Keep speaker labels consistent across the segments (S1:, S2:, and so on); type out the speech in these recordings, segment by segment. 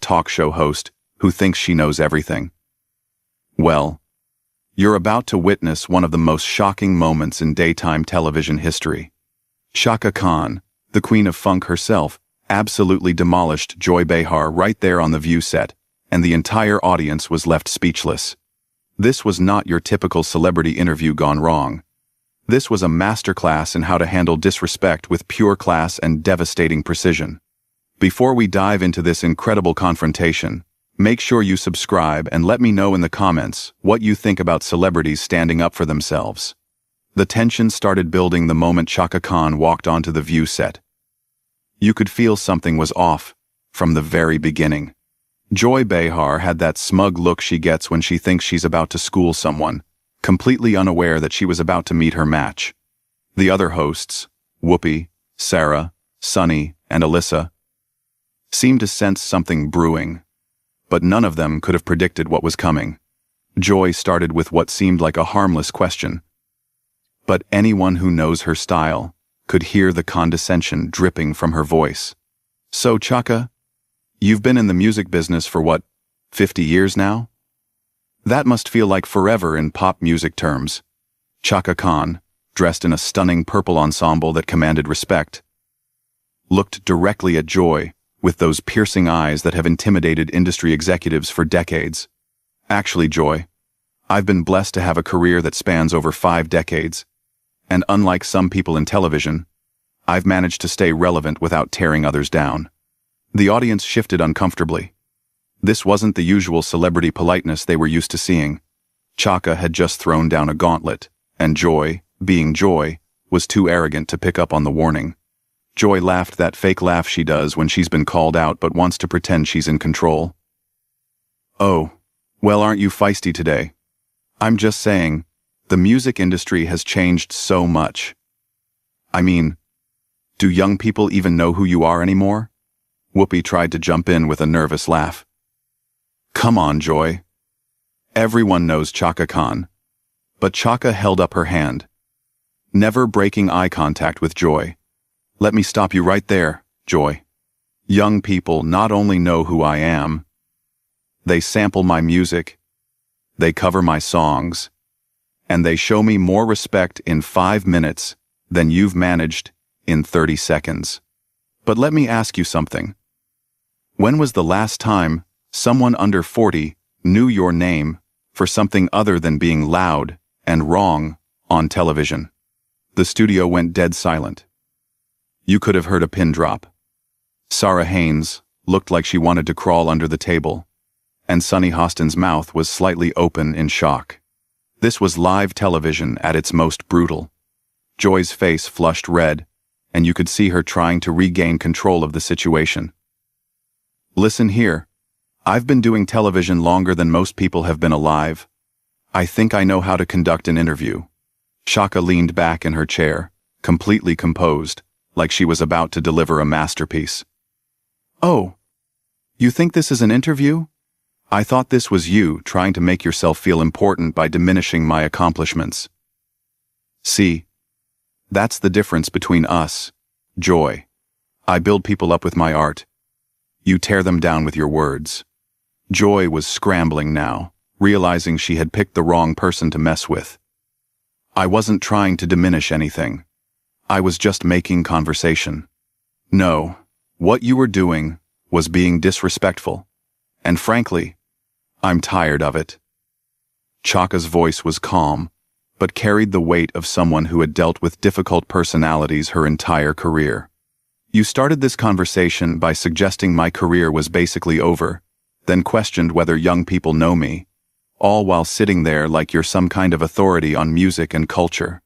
S1: talk show host who thinks she knows everything. Well, you're about to witness one of the most shocking moments in daytime television history. Chaka Khan, the queen of funk herself, absolutely demolished Joy Behar right there on the View set, and the entire audience was left speechless. This was not your typical celebrity interview gone wrong. This was a masterclass in how to handle disrespect with pure class and devastating precision. Before we dive into this incredible confrontation, make sure you subscribe and let me know in the comments what you think about celebrities standing up for themselves. The tension started building the moment Chaka Khan walked onto the View set. You could feel something was off from the very beginning. Joy Behar had that smug look she gets when she thinks she's about to school someone, completely unaware that she was about to meet her match. The other hosts, Whoopi, Sarah, Sunny, and Alyssa, seemed to sense something brewing, but none of them could have predicted what was coming. Joy started with what seemed like a harmless question, but anyone who knows her style could hear the condescension dripping from her voice. "So, Chaka, you've been in the music business for what, 50 years now? That must feel like forever in pop music terms." Chaka Khan, dressed in a stunning purple ensemble that commanded respect, looked directly at Joy with those piercing eyes that have intimidated industry executives for decades. "Actually, Joy, I've been blessed to have a career that spans over 5 decades. And unlike some people in television, I've managed to stay relevant without tearing others down." The audience shifted uncomfortably. This wasn't the usual celebrity politeness they were used to seeing. Chaka had just thrown down a gauntlet, and Joy, being Joy, was too arrogant to pick up on the warning. Joy laughed that fake laugh she does when she's been called out but wants to pretend she's in control. "Oh, well, aren't you feisty today? I'm just saying, the music industry has changed so much. I mean, do young people even know who you are anymore?" Whoopi tried to jump in with a nervous laugh. "Come on, Joy. Everyone knows Chaka Khan." But Chaka held up her hand, never breaking eye contact with Joy. "Let me stop you right there, Joy. Young people not only know who I am, they sample my music, they cover my songs, and they show me more respect in 5 minutes than you've managed in 30 seconds. But let me ask you something. When was the last time someone under 40 knew your name for something other than being loud and wrong on television?" The studio went dead silent. You could have heard a pin drop. Sarah Haynes looked like she wanted to crawl under the table, and Sunny Hostin's mouth was slightly open in shock. This was live television at its most brutal. Joy's face flushed red, and you could see her trying to regain control of the situation. "Listen here. I've been doing television longer than most people have been alive. I think I know how to conduct an interview." Chaka leaned back in her chair, completely composed, like she was about to deliver a masterpiece. "Oh, you think this is an interview? I thought this was you trying to make yourself feel important by diminishing my accomplishments. See, that's the difference between us, Joy. I build people up with my art. You tear them down with your words." Joy was scrambling now, realizing she had picked the wrong person to mess with. "I wasn't trying to diminish anything. I was just making conversation. No, what you were doing was being disrespectful. And frankly, I'm tired of it." Chaka's voice was calm, but carried the weight of someone who had dealt with difficult personalities her entire career. "You started this conversation by suggesting my career was basically over, then questioned whether young people know me, all while sitting there like you're some kind of authority on music and culture.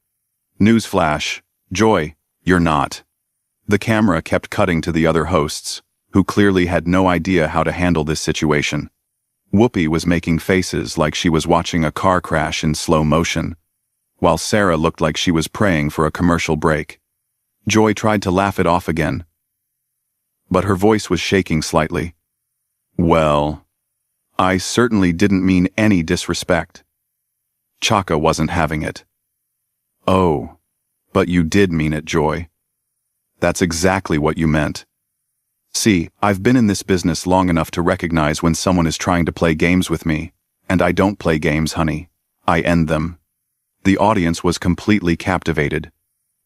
S1: Newsflash, Joy, you're not." The camera kept cutting to the other hosts, who clearly had no idea how to handle this situation. Whoopi was making faces like she was watching a car crash in slow motion, while Sarah looked like she was praying for a commercial break. Joy tried to laugh it off again, but her voice was shaking slightly. "Well, I certainly didn't mean any disrespect." Chaka wasn't having it. "Oh, but you did mean it, Joy. That's exactly what you meant. See, I've been in this business long enough to recognize when someone is trying to play games with me, and I don't play games, honey. I end them. The audience was completely captivated.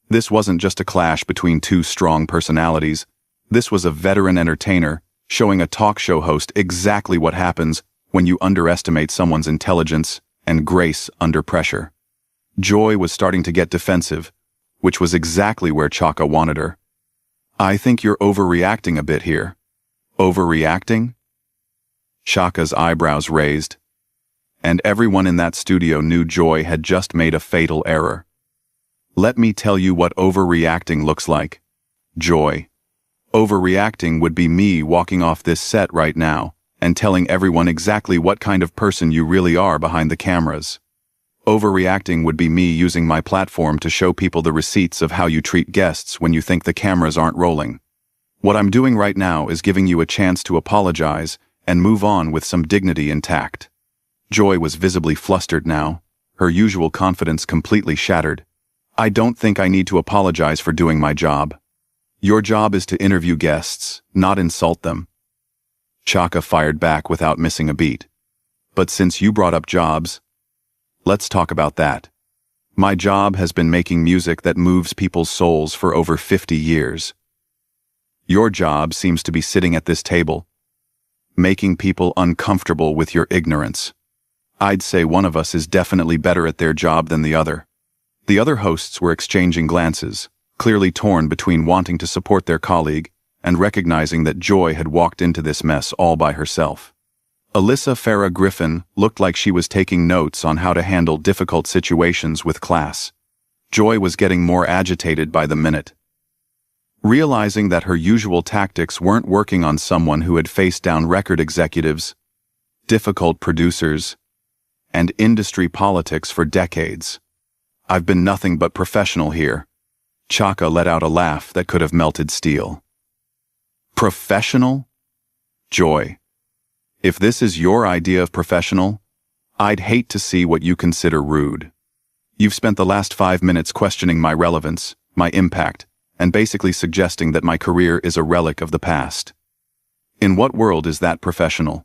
S1: This wasn't just a clash between two strong personalities. This was a veteran entertainer showing a talk show host exactly what happens when you underestimate someone's intelligence and grace under pressure. Joy was starting to get defensive, which was exactly where Chaka wanted her. I think you're overreacting a bit here. Overreacting? Chaka's eyebrows raised, and everyone in that studio knew Joy had just made a fatal error. Let me tell you what overreacting looks like. Joy. Overreacting would be me walking off this set right now and telling everyone exactly what kind of person you really are behind the cameras. Overreacting would be me using my platform to show people the receipts of how you treat guests when you think the cameras aren't rolling. What I'm doing right now is giving you a chance to apologize and move on with some dignity and tact. Joy was visibly flustered now, her usual confidence completely shattered. I don't think I need to apologize for doing my job. Your job is to interview guests, not insult them. Chaka fired back without missing a beat. But since you brought up jobs, let's talk about that. My job has been making music that moves people's souls for over 50 years. Your job seems to be sitting at this table, making people uncomfortable with your ignorance. I'd say one of us is definitely better at their job than the other. The other hosts were exchanging glances, clearly torn between wanting to support their colleague and recognizing that Joy had walked into this mess all by herself. Alyssa Farah Griffin looked like she was taking notes on how to handle difficult situations with class. Joy was getting more agitated by the minute. Realizing that her usual tactics weren't working on someone who had faced down record executives, difficult producers, and industry politics for decades. I've been nothing but professional here. Chaka let out a laugh that could have melted steel. Professional? Joy. If this is your idea of professional, I'd hate to see what you consider rude. You've spent the last 5 minutes questioning my relevance, my impact, and basically suggesting that my career is a relic of the past. In what world is that professional?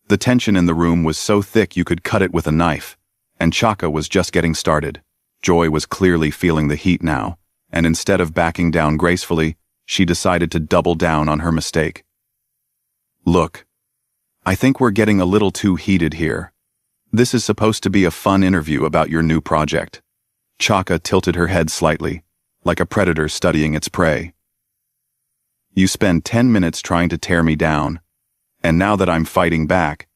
S1: The tension in the room was so thick you could cut it with a knife, and Chaka was just getting started. Joy was clearly feeling the heat now, and instead of backing down gracefully, she decided to double down on her mistake. Look, I think we're getting a little too heated here. This is supposed to be a fun interview about your new project. Chaka tilted her head slightly, like a predator studying its prey. You spend 10 minutes trying to tear me down, and now that I'm fighting back,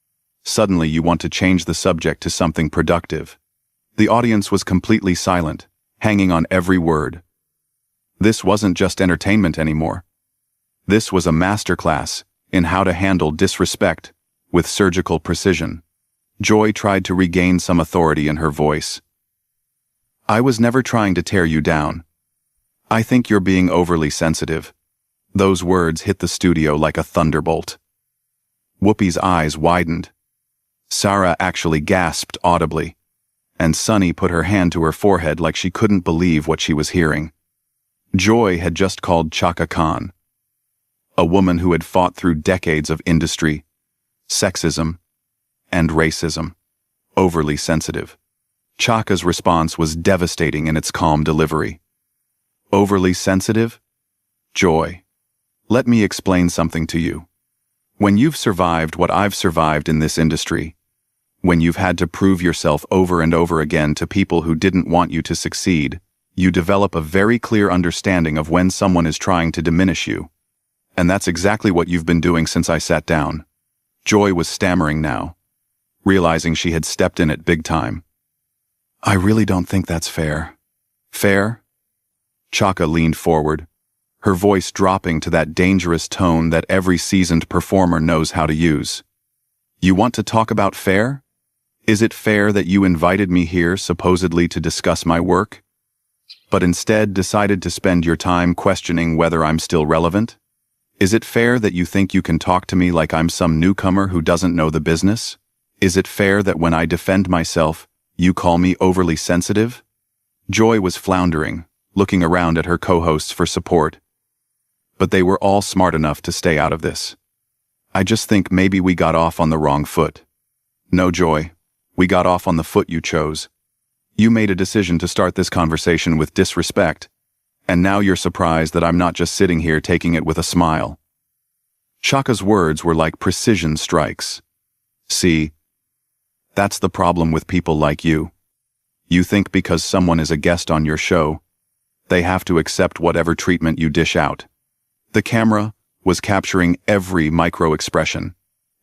S1: suddenly you want to change the subject to something productive. The audience was completely silent, hanging on every word. This wasn't just entertainment anymore. This was a masterclass in how to handle disrespect with surgical precision. Joy tried to regain some authority in her voice. I was never trying to tear you down. I think you're being overly sensitive. Those words hit the studio like a thunderbolt. Whoopi's eyes widened. Sarah actually gasped audibly, and Sunny put her hand to her forehead like she couldn't believe what she was hearing. Joy had just called Chaka Khan, a woman who had fought through decades of industry, sexism, and racism, overly sensitive. Chaka's response was devastating in its calm delivery. Overly sensitive? Joy, let me explain something to you. When you've survived what I've survived in this industry, when you've had to prove yourself over and over again to people who didn't want you to succeed, you develop a very clear understanding of when someone is trying to diminish you. And that's exactly what you've been doing since I sat down. Joy was stammering now, realizing she had stepped in it big time. I really don't think that's fair. Fair? Chaka leaned forward, her voice dropping to that dangerous tone that every seasoned performer knows how to use. You want to talk about fair? Is it fair that you invited me here supposedly to discuss my work, but instead decided to spend your time questioning whether I'm still relevant? Is it fair that you think you can talk to me like I'm some newcomer who doesn't know the business? Is it fair that when I defend myself, you call me overly sensitive? Joy was floundering, looking around at her co-hosts for support. But they were all smart enough to stay out of this. I just think maybe we got off on the wrong foot. No, Joy, we got off on the foot you chose. You made a decision to start this conversation with disrespect, and now you're surprised that I'm not just sitting here taking it with a smile. Chaka's words were like precision strikes. See, that's the problem with people like you. You think because someone is a guest on your show, they have to accept whatever treatment you dish out. The camera was capturing every micro-expression,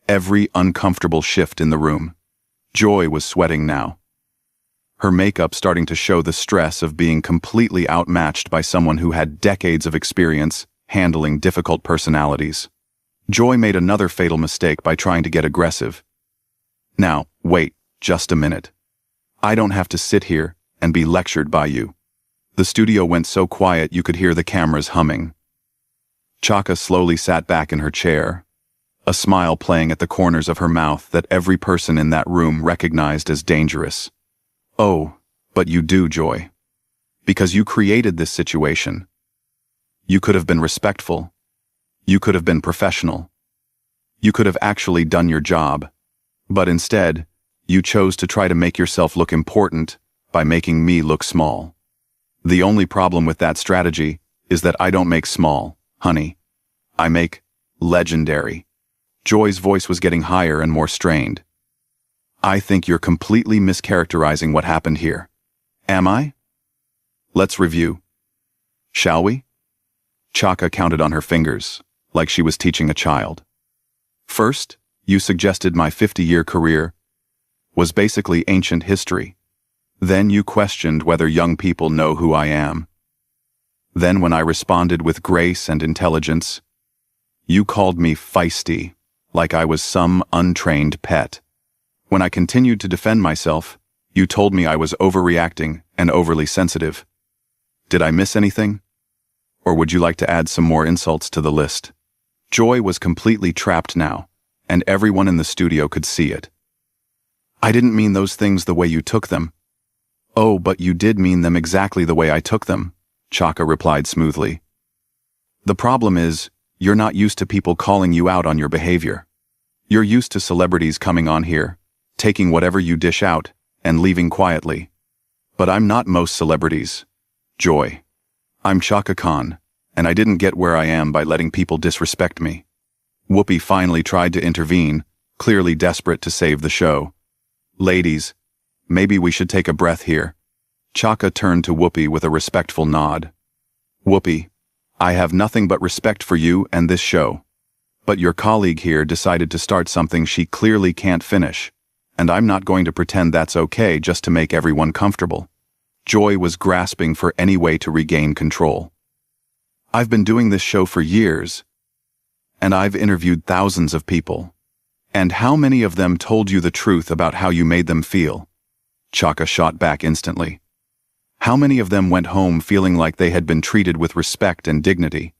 S1: every uncomfortable shift in the room. Joy was sweating now, her makeup starting to show the stress of being completely outmatched by someone who had decades of experience handling difficult personalities. Joy made another fatal mistake by trying to get aggressive. Now, wait, just a minute. I don't have to sit here and be lectured by you. The studio went so quiet you could hear the cameras humming. Chaka slowly sat back in her chair, a smile playing at the corners of her mouth that every person in that room recognized as dangerous. Oh, but you do, Joy. Because you created this situation. You could have been respectful. You could have been professional. You could have actually done your job. But instead, you chose to try to make yourself look important by making me look small. The only problem with that strategy is that I don't make small, honey. I make legendary. Joy's voice was getting higher and more strained. I think you're completely mischaracterizing what happened here. Am I? Let's review. Shall we? Chaka counted on her fingers, like she was teaching a child. First, you suggested my 50-year career was basically ancient history. Then you questioned whether young people know who I am. Then when I responded with grace and intelligence, you called me feisty, like I was some untrained pet. When I continued to defend myself, you told me I was overreacting and overly sensitive. Did I miss anything? Or would you like to add some more insults to the list? Joy was completely trapped now, and everyone in the studio could see it. I didn't mean those things the way you took them. Oh, but you did mean them exactly the way I took them, Chaka replied smoothly. The problem is, you're not used to people calling you out on your behavior. You're used to celebrities coming on here, taking whatever you dish out, and leaving quietly. But I'm not most celebrities. Joy. I'm Chaka Khan, and I didn't get where I am by letting people disrespect me. Whoopi finally tried to intervene, clearly desperate to save the show. Ladies, maybe we should take a breath here. Chaka turned to Whoopi with a respectful nod. Whoopi, I have nothing but respect for you and this show. But your colleague here decided to start something she clearly can't finish, and I'm not going to pretend that's okay just to make everyone comfortable. Joy was grasping for any way to regain control. I've been doing this show for years, and I've interviewed thousands of people. And how many of them told you the truth about how you made them feel? Chaka shot back instantly. How many of them went home feeling like they had been treated with respect and dignity?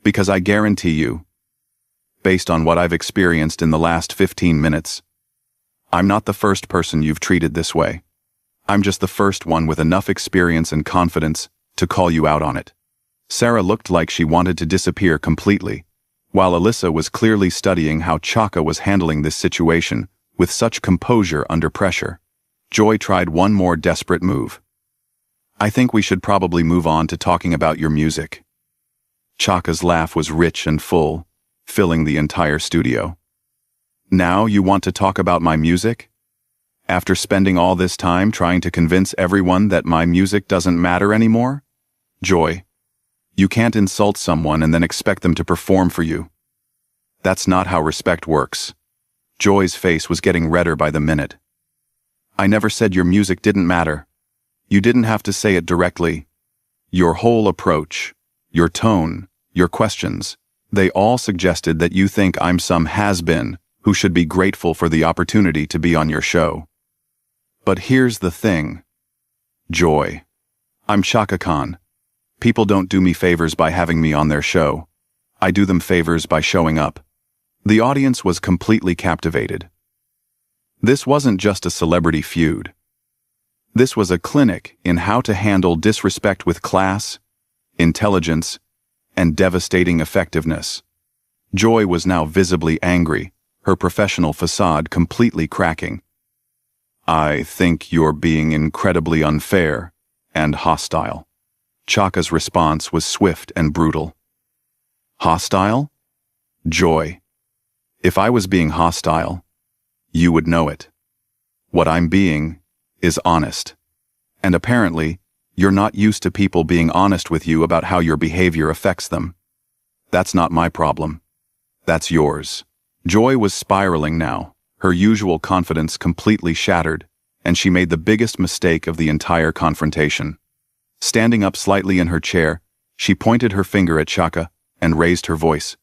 S1: Because I guarantee you, based on what I've experienced in the last 15 minutes, I'm not the first person you've treated this way. I'm just the first one with enough experience and confidence to call you out on it. Sarah looked like she wanted to disappear completely, while Alyssa was clearly studying how Chaka was handling this situation with such composure under pressure. Joy tried one more desperate move. I think we should probably move on to talking about your music. Chaka's laugh was rich and full, filling the entire studio. Now you want to talk about my music? After spending all this time trying to convince everyone that my music doesn't matter anymore? Joy, you can't insult someone and then expect them to perform for you. That's not how respect works. Joy's face was getting redder by the minute. I never said your music didn't matter. You didn't have to say it directly. Your whole approach, your tone, your questions, they all suggested that you think I'm some has-been who should be grateful for the opportunity to be on your show. But here's the thing. Joy. I'm Chaka Khan. People don't do me favors by having me on their show. I do them favors by showing up. The audience was completely captivated. This wasn't just a celebrity feud. This was a clinic in how to handle disrespect with class, intelligence, and devastating effectiveness. Joy was now visibly angry, her professional facade completely cracking. "I think you're being incredibly unfair and hostile." Chaka's response was swift and brutal. "Hostile? Joy. If I was being hostile, you would know it. What I'm being is honest. And apparently, you're not used to people being honest with you about how your behavior affects them. That's not my problem. That's yours." Joy was spiraling now, her usual confidence completely shattered, and she made the biggest mistake of the entire confrontation. Standing up slightly in her chair, she pointed her finger at Chaka and raised her voice.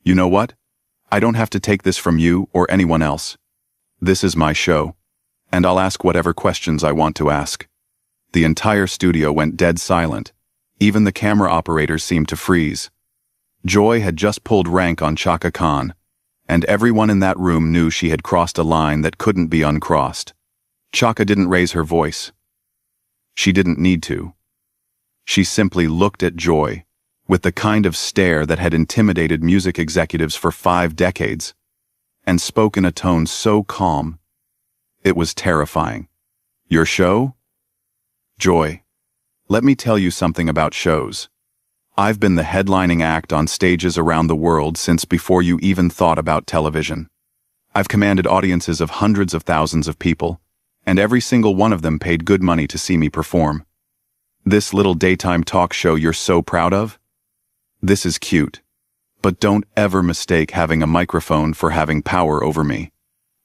S1: "You know what? I don't have to take this from you or anyone else. This is my show, and I'll ask whatever questions I want to ask." The entire studio went dead silent. Even the camera operators seemed to freeze. Joy had just pulled rank on Chaka Khan, and everyone in that room knew she had crossed a line that couldn't be uncrossed. Chaka didn't raise her voice. She didn't need to. She simply looked at Joy, with the kind of stare that had intimidated music executives for 5 decades, and spoke in a tone so calm. It was terrifying. "Your show? Joy, let me tell you something about shows. I've been the headlining act on stages around the world since before you even thought about television. I've commanded audiences of hundreds of thousands of people, and every single one of them paid good money to see me perform. This little daytime talk show you're so proud of? This is cute, but don't ever mistake having a microphone for having power over me."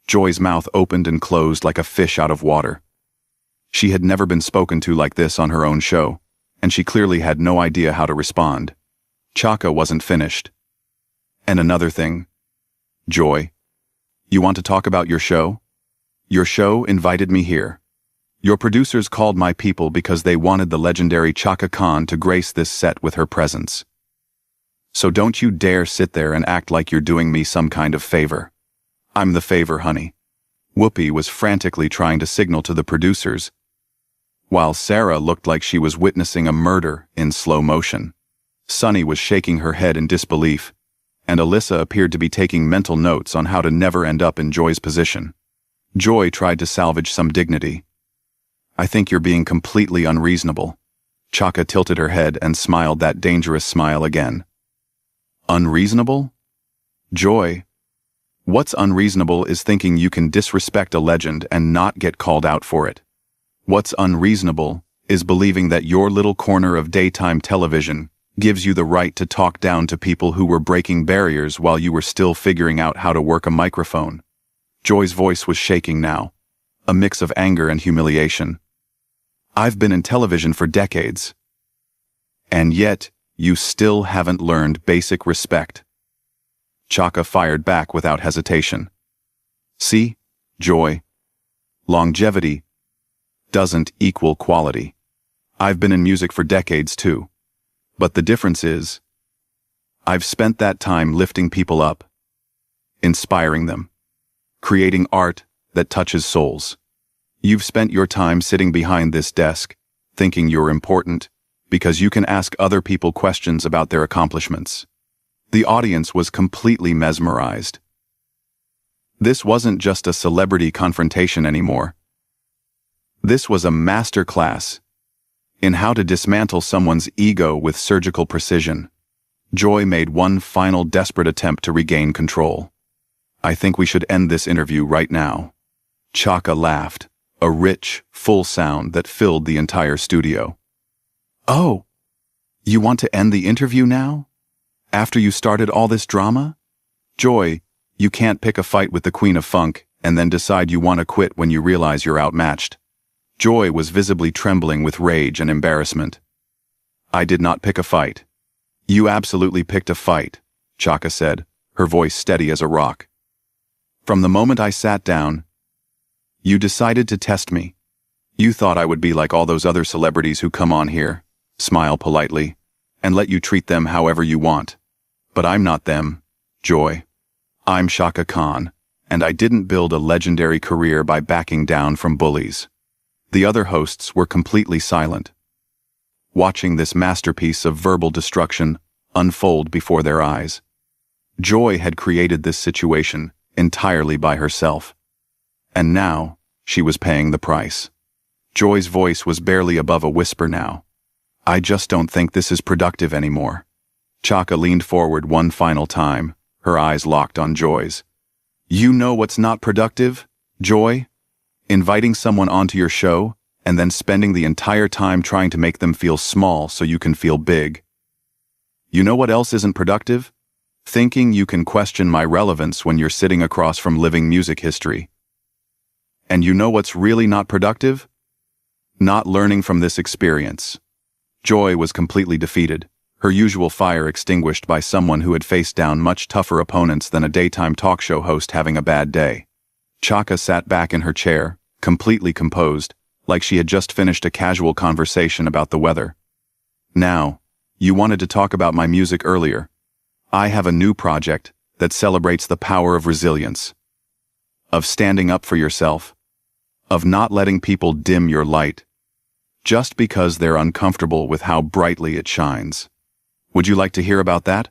S1: Joy's mouth opened and closed like a fish out of water. She had never been spoken to like this on her own show, and she clearly had no idea how to respond. Chaka wasn't finished. "And another thing. Joy, you want to talk about your show? Your show invited me here. Your producers called my people because they wanted the legendary Chaka Khan to grace this set with her presence. So don't you dare sit there and act like you're doing me some kind of favor. I'm the favor, honey." Whoopi was frantically trying to signal to the producers, while Sarah looked like she was witnessing a murder in slow motion. Sunny was shaking her head in disbelief, and Alyssa appeared to be taking mental notes on how to never end up in Joy's position. Joy tried to salvage some dignity. "I think you're being completely unreasonable." Chaka tilted her head and smiled that dangerous smile again. "Unreasonable? Joy, what's unreasonable is thinking you can disrespect a legend and not get called out for it. What's unreasonable is believing that your little corner of daytime television gives you the right to talk down to people who were breaking barriers while you were still figuring out how to work a microphone." Joy's voice was shaking now, a mix of anger and humiliation. "I've been in television for decades, and yet you still haven't learned basic respect." Chaka fired back without hesitation. "See, Joy, longevity doesn't equal quality. I've been in music for decades too. But the difference is, I've spent that time lifting people up, inspiring them, creating art that touches souls. You've spent your time sitting behind this desk, thinking you're important, because you can ask other people questions about their accomplishments." The audience was completely mesmerized. This wasn't just a celebrity confrontation anymore. This was a masterclass in how to dismantle someone's ego with surgical precision. Joy made one final desperate attempt to regain control. "I think we should end this interview right now." Chaka laughed, a rich, full sound that filled the entire studio. "Oh, you want to end the interview now? After you started all this drama? Joy, you can't pick a fight with the Queen of Funk and then decide you want to quit when you realize you're outmatched." Joy was visibly trembling with rage and embarrassment. "I did not pick a fight." "You absolutely picked a fight," Chaka said, her voice steady as a rock. "From the moment I sat down, you decided to test me. You thought I would be like all those other celebrities who come on here, smile politely, and let you treat them however you want. But I'm not them, Joy. I'm Chaka Khan, and I didn't build a legendary career by backing down from bullies." The other hosts were completely silent. Watching this masterpiece of verbal destruction unfold before their eyes. Joy had created this situation entirely by herself. And now, she was paying the price. Joy's voice was barely above a whisper now. I just don't think this is productive anymore. Chaka leaned forward one final time, her eyes locked on Joy's. You know what's not productive, Joy? Inviting someone onto your show, and then spending the entire time trying to make them feel small so you can feel big. You know what else isn't productive? Thinking you can question my relevance when you're sitting across from living music history. And you know what's really not productive? Not learning from this experience. Joy was completely defeated, her usual fire extinguished by someone who had faced down much tougher opponents than a daytime talk show host having a bad day. Chaka sat back in her chair, completely composed, like she had just finished a casual conversation about the weather. Now, you wanted to talk about my music earlier. I have a new project that celebrates the power of resilience, of standing up for yourself, of not letting people dim your light, just because they're uncomfortable with how brightly it shines. Would you like to hear about that?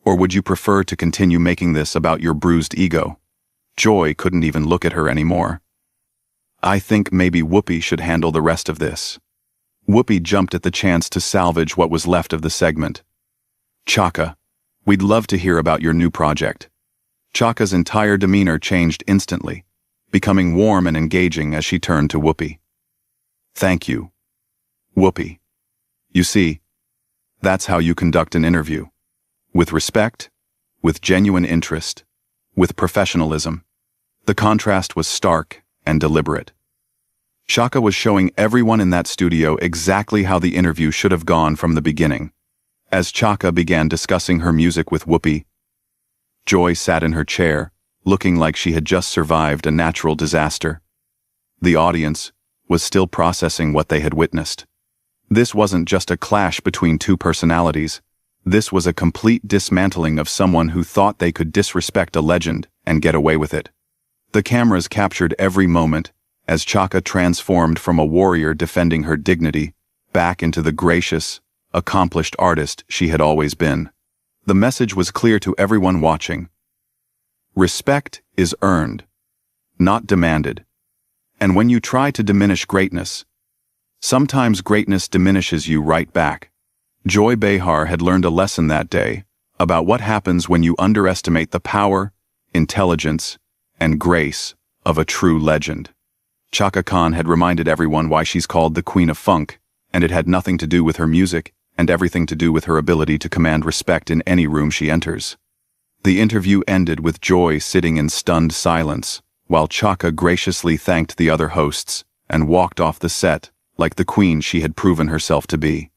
S1: Or would you prefer to continue making this about your bruised ego? Joy couldn't even look at her anymore. I think maybe Whoopi should handle the rest of this. Whoopi jumped at the chance to salvage what was left of the segment. Chaka, we'd love to hear about your new project. Chaka's entire demeanor changed instantly, becoming warm and engaging as she turned to Whoopi. Thank you, Whoopi. You see, that's how you conduct an interview. With respect, with genuine interest, with professionalism. The contrast was stark and deliberate. Chaka was showing everyone in that studio exactly how the interview should have gone from the beginning. As Chaka began discussing her music with Whoopi, Joy sat in her chair, looking like she had just survived a natural disaster. The audience was still processing what they had witnessed. This wasn't just a clash between two personalities. This was a complete dismantling of someone who thought they could disrespect a legend and get away with it. The cameras captured every moment as Chaka transformed from a warrior defending her dignity back into the gracious, accomplished artist she had always been. The message was clear to everyone watching. Respect is earned, not demanded. And when you try to diminish greatness, sometimes greatness diminishes you right back. Joy Behar had learned a lesson that day about what happens when you underestimate the power, intelligence, and grace of a true legend. Chaka Khan had reminded everyone why she's called the Queen of Funk, and it had nothing to do with her music and everything to do with her ability to command respect in any room she enters. The interview ended with Joy sitting in stunned silence, while Chaka graciously thanked the other hosts and walked off the set like the queen she had proven herself to be.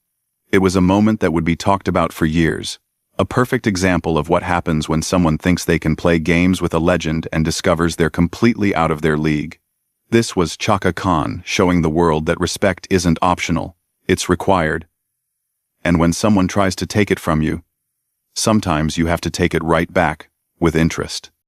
S1: It was a moment that would be talked about for years, a perfect example of what happens when someone thinks they can play games with a legend and discovers they're completely out of their league. This was Chaka Khan showing the world that respect isn't optional, it's required. And when someone tries to take it from you, sometimes you have to take it right back with interest.